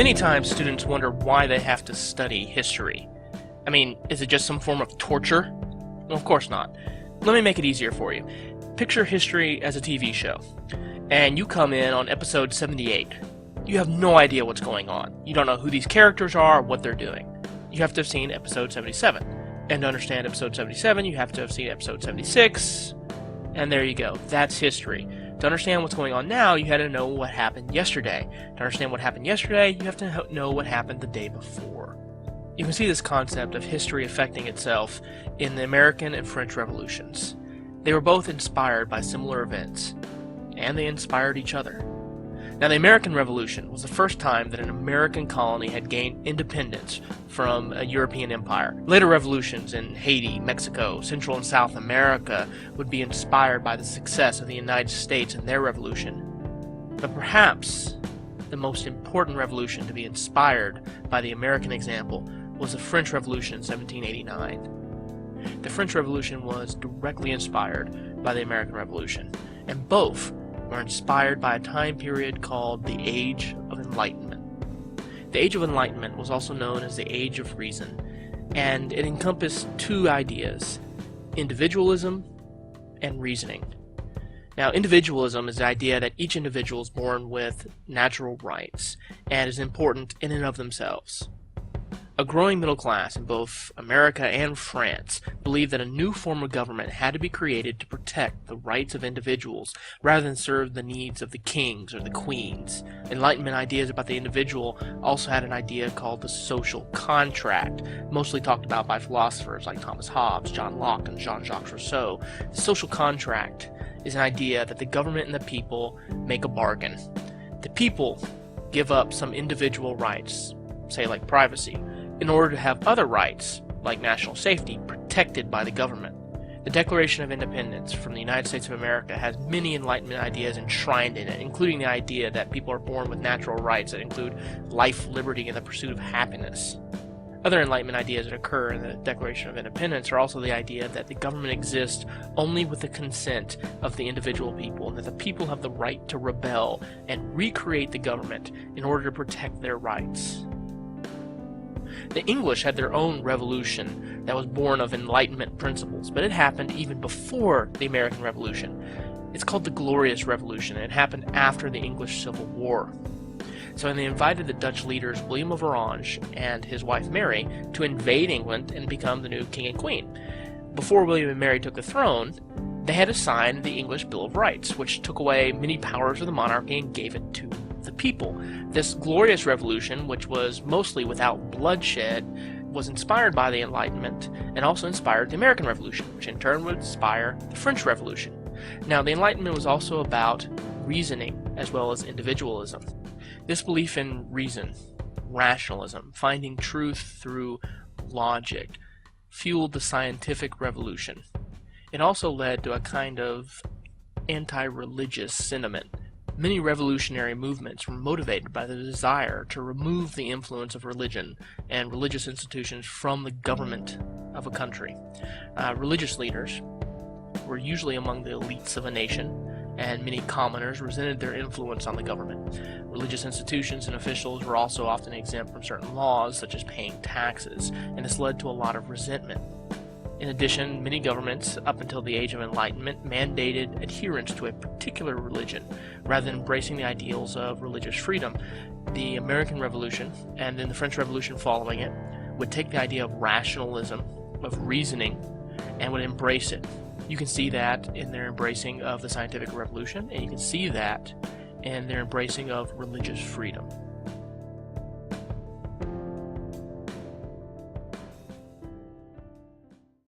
Many times students wonder why they have to study history. I mean, is it just some form of torture? Well, of course not. Let me make it easier for you. Picture history as a TV show, and you come in on episode 78. You have no idea what's going on. You don't know who these characters are or what they're doing. You have to have seen episode 77. And to understand episode 77, you have to have seen episode 76. And there you go. That's history. To understand what's going on now, you had to know what happened yesterday. To understand what happened yesterday, you have to know what happened the day before. You can see this concept of history affecting itself in the American and French revolutions. They were both inspired by similar events, and they inspired each other. Now, the American Revolution was the first time that an American colony had gained independence from a European empire. Later revolutions in Haiti, Mexico, Central and South America would be inspired by the success of the United States and their revolution. But perhaps the most important revolution to be inspired by the American example was the French Revolution in 1789. The French Revolution was directly inspired by the American Revolution, and both were inspired by a time period called the Age of Enlightenment. The Age of Enlightenment was also known as the Age of Reason, and it encompassed two ideas: individualism and reasoning. Now, individualism is the idea that each individual is born with natural rights and is important in and of themselves. A growing middle class in both America and France believed that a new form of government had to be created to protect the rights of individuals rather than serve the needs of the kings or the queens. Enlightenment ideas about the individual also had an idea called the social contract, mostly talked about by philosophers like Thomas Hobbes, John Locke, and Jean-Jacques Rousseau. The social contract is an idea that the government and the people make a bargain. The people give up some individual rights, say like privacy, in order to have other rights, like national safety, protected by the government. The Declaration of Independence from the United States of America has many Enlightenment ideas enshrined in it, including the idea that people are born with natural rights that include life, liberty, and the pursuit of happiness. Other Enlightenment ideas that occur in the Declaration of Independence are also the idea that the government exists only with the consent of the individual people, and that the people have the right to rebel and recreate the government in order to protect their rights. The English had their own revolution that was born of Enlightenment principles, but it happened even before the American Revolution. It's called the Glorious Revolution, and it happened after the English Civil War. So they invited the Dutch leaders William of Orange and his wife Mary to invade England and become the new king and queen. Before William and Mary took the throne, they had to sign the English Bill of Rights, which took away many powers of the monarchy and gave it to the people. This glorious revolution, which was mostly without bloodshed, was inspired by the Enlightenment and also inspired the American Revolution, which in turn would inspire the French Revolution. Now, the Enlightenment was also about reasoning as well as individualism. This belief in reason, rationalism, finding truth through logic, fueled the scientific revolution. It also led to a kind of anti-religious sentiment. Many revolutionary movements were motivated by the desire to remove the influence of religion and religious institutions from the government of a country. Religious leaders were usually among the elites of a nation, and many commoners resented their influence on the government. Religious institutions and officials were also often exempt from certain laws, such as paying taxes, and this led to a lot of resentment. In addition, many governments, up until the Age of Enlightenment, mandated adherence to a particular religion, rather than embracing the ideals of religious freedom. The American Revolution, and then the French Revolution following it, would take the idea of rationalism, of reasoning, and would embrace it. You can see that in their embracing of the scientific revolution, and you can see that in their embracing of religious freedom.